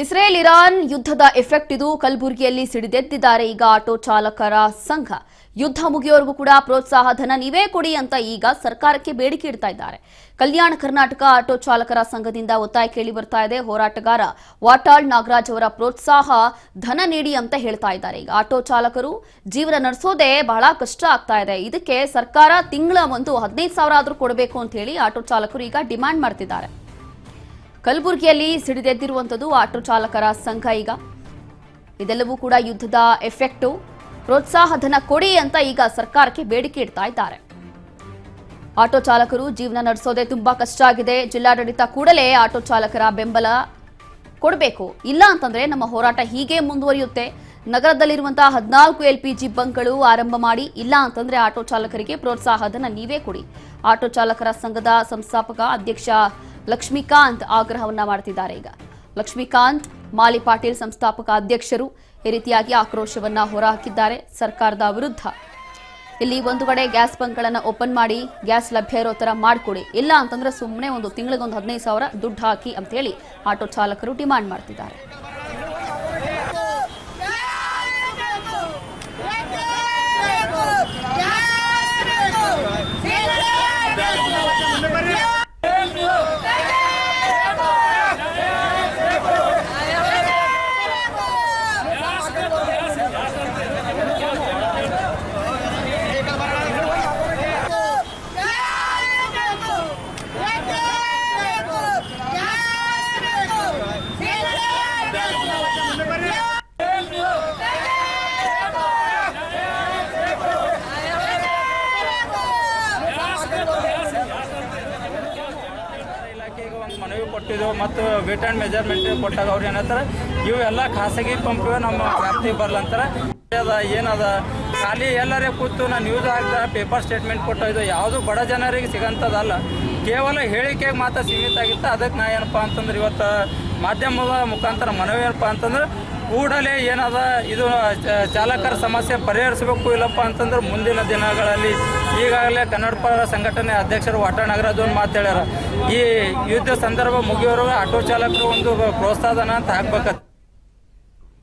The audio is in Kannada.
ಇಸ್ರೇಲ್ ಇರಾನ್ ಯುದ್ಧದ ಎಫೆಕ್ಟ್ ಇದು. ಕಲಬುರಗಿಯಲ್ಲಿ ಸಿಡಿದೆದ್ದಿದ್ದಾರೆ ಈಗ ಆಟೋ ಚಾಲಕರ ಸಂಘ. ಯುದ್ಧ ಮುಗಿಯೋವರೆಗೂ ಕೂಡ ಪ್ರೋತ್ಸಾಹ ಧನ ನೀವೇ ಕೊಡಿ ಅಂತ ಈಗ ಸರ್ಕಾರಕ್ಕೆ ಬೇಡಿಕೆ ಇಡ್ತಾ ಇದ್ದಾರೆ. ಕಲ್ಯಾಣ ಕರ್ನಾಟಕ ಆಟೋ ಚಾಲಕರ ಸಂಘದಿಂದ ಒತ್ತಾಯ ಕೇಳಿ ಬರ್ತಾ ಇದೆ. ಹೋರಾಟಗಾರ ವಾಟಾಳ್ ನಾಗರಾಜ್ ಅವರ ಪ್ರೋತ್ಸಾಹ ಧನ ನೀಡಿ ಅಂತ ಹೇಳ್ತಾ ಇದ್ದಾರೆ. ಈಗ ಆಟೋ ಚಾಲಕರು ಜೀವನ ನಡೆಸೋದೇ ಬಹಳ ಕಷ್ಟ ಆಗ್ತಾ ಇದೆ. ಇದಕ್ಕೆ ಸರ್ಕಾರ ತಿಂಗಳ ಒಂದು 15,000 ಆದ್ರೂ ಕೊಡಬೇಕು ಅಂತ ಹೇಳಿ ಆಟೋ ಚಾಲಕರು ಈಗ ಡಿಮ್ಯಾಂಡ್ ಮಾಡ್ತಿದ್ದಾರೆ. ಕಲಬುರಗಿಯಲ್ಲಿ ಸಿಡಿದೆದ್ದಿರುವಂಥದ್ದು ಆಟೋ ಚಾಲಕರ ಸಂಘ. ಈಗ ಇದೆಲ್ಲವೂ ಕೂಡ ಯುದ್ಧದ ಎಫೆಕ್ಟು. ಪ್ರೋತ್ಸಾಹ ಧನ ಕೊಡಿ ಅಂತ ಈಗ ಸರ್ಕಾರಕ್ಕೆ ಬೇಡಿಕೆ ಇಡ್ತಾ ಇದ್ದಾರೆ. ಆಟೋ ಚಾಲಕರು ಜೀವನ ನಡೆಸೋದೇ ತುಂಬಾ ಕಷ್ಟ ಆಗಿದೆ. ಜಿಲ್ಲಾಡಳಿತ ಕೂಡಲೇ ಆಟೋ ಚಾಲಕರ ಬೆಂಬಲ ಕೊಡಬೇಕು, ಇಲ್ಲ ಅಂತಂದ್ರೆ ನಮ್ಮ ಹೋರಾಟ ಹೀಗೆ ಮುಂದುವರಿಯುತ್ತೆ. ನಗರದಲ್ಲಿರುವಂತಹ 14 LPG ಬಂಕ್ಗಳು ಆರಂಭ ಮಾಡಿ, ಇಲ್ಲ ಅಂತಂದ್ರೆ ಆಟೋ ಚಾಲಕರಿಗೆ ಪ್ರೋತ್ಸಾಹ ಧನ ನೀವೇ ಕೊಡಿ. ಆಟೋ ಚಾಲಕರ ಸಂಘದ ಸಂಸ್ಥಾಪಕ ಅಧ್ಯಕ್ಷ ಲಕ್ಷ್ಮೀಕಾಂತ್ ಆಗ್ರಹವನ್ನ ಮಾಡ್ತಿದ್ದಾರೆ. ಈಗ ಲಕ್ಷ್ಮೀಕಾಂತ್ ಮಾಲಿ ಪಾಟೀಲ್ ಸಂಸ್ಥಾಪಕ ಅಧ್ಯಕ್ಷರು ಈ ರೀತಿಯಾಗಿ ಆಕ್ರೋಶವನ್ನ ಹೊರಹಾಕಿದ್ದಾರೆ ಸರ್ಕಾರದ ವಿರುದ್ಧ. ಇಲ್ಲಿ ಒಂದು ಕಡೆ ಗ್ಯಾಸ್ ಬಂಕ್ಗಳನ್ನು ಓಪನ್ ಮಾಡಿ ಗ್ಯಾಸ್ ಲಭ್ಯ ಇರೋ ತರ ಮಾಡಿಕೊಡಿ, ಇಲ್ಲ ಅಂತಂದ್ರೆ ಸುಮ್ಮನೆ ಒಂದು ತಿಂಗಳಿಗೆ 15,000 ದುಡ್ಡು ಹಾಕಿ ಅಂತ ಹೇಳಿ ಆಟೋ ಚಾಲಕರು ಡಿಮಾಂಡ್ ಮಾಡ್ತಿದ್ದಾರೆ. ಮನವಿ ಕೊಟ್ಟಿದ್ದೆವು ಮತ್ತು ವೇಟ್ ಆ್ಯಂಡ್ ಮೆಜರ್ಮೆಂಟ್ ಕೊಟ್ಟಾಗ ಅವ್ರು ಏನಂತಾರೆ, ಇವೆಲ್ಲ ಖಾಸಗಿ ಪಂಪ್ ನಮ್ಮ ವ್ಯಾಪ್ತಿಗೆ ಬರ್ಲಂತಾರೆ. ಏನದ ಖಾಲಿ ಎಲ್ಲರೇ ಕೂತು ನಾನು ನ್ಯೂಸ್ ಆಗ್ದ ಪೇಪರ್ ಸ್ಟೇಟ್ಮೆಂಟ್ ಕೊಟ್ಟಿದ್ದು ಯಾವುದು ಬಡ ಜನರಿಗೆ ಸಿಗೋಂಥದ್ದಲ್ಲ, ಕೇವಲ ಹೇಳಿಕೆಗೆ ಮಾತ್ರ ಸೀಮಿತ ಆಗಿತ್ತು. ಅದಕ್ಕೆ ನಾ ಏನಪ್ಪ ಅಂತಂದ್ರೆ ಇವತ್ತು ಮಾಧ್ಯಮದ ಮುಖಾಂತರ ಮನವಿ ಏನಪ್ಪ ಅಂತಂದ್ರೆ ಕೂಡಲೇ ಏನದ ಇದು ಚಾಲಕರ ಸಮಸ್ಯೆ ಪರಿಹರಿಸಬೇಕು. ಇಲ್ಲಪ್ಪ ಅಂತಂದ್ರೆ ಮುಂದಿನ ದಿನಗಳಲ್ಲಿ ಈಗಾಗಲೇ ಕನ್ನಡಪರ ಸಂಘಟನೆ ಅಧ್ಯಕ್ಷರು ವಾಟಾಳ್ ನಾಗರಾಜ್ ಒಂದು ಮಾತು ಹೇಳ್ಯಾರ, ಈ ಯುದ್ಧ ಸಂದರ್ಭ ಮುಗಿಯೋರು ಆಟೋ ಚಾಲಕರು ಒಂದು ಪ್ರೋತ್ಸಾಹನ ಅಂತ ಹಾಕ್ಬೇಕಂತ.